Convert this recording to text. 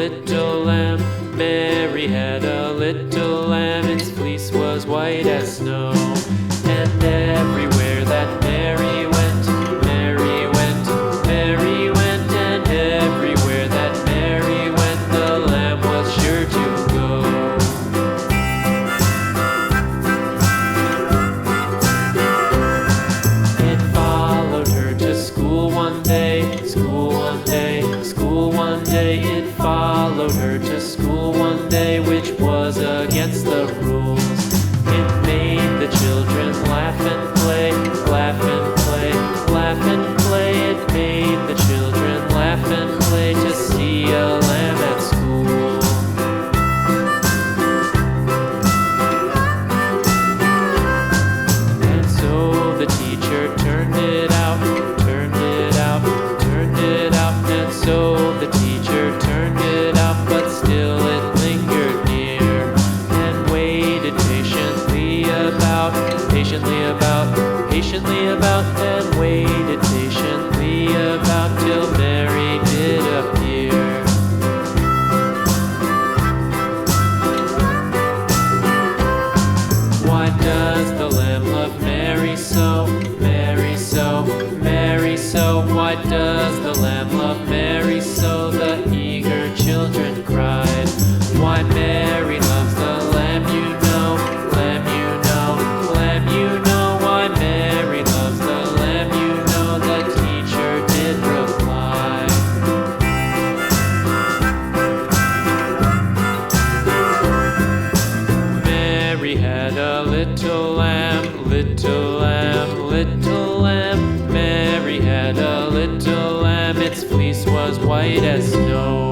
little lamb. Mary had a little lamb, its fleece was white as snow. And everywhere that Mary went, Mary went, Mary went, and everywhere that Mary went, the lamb was sure to go. It followed her to school one day, school one day, school one day. It followed her to school one day, which was against the rules. It made the children laugh and play, laugh and play, laugh and play. It made the children laugh and play to see a lamb at school. And so the teacher turned it out, turned it out, turned it out. And so the teacher turned it out, but still it lingered near and waited patiently about, patiently about, and waited patiently about till Mary did appear. Why does the lamb love Mary so, Mary so, Mary so? Why does the lamb love Mary so? The eager children cried. Why Mary loves the lamb, you know, lamb, you know, lamb, you know. Why Mary loves the lamb, you know, the teacher did reply. Mary had a little lamb, little lamb, little lamb. Mary had a little lamb, its fleece was white as snow.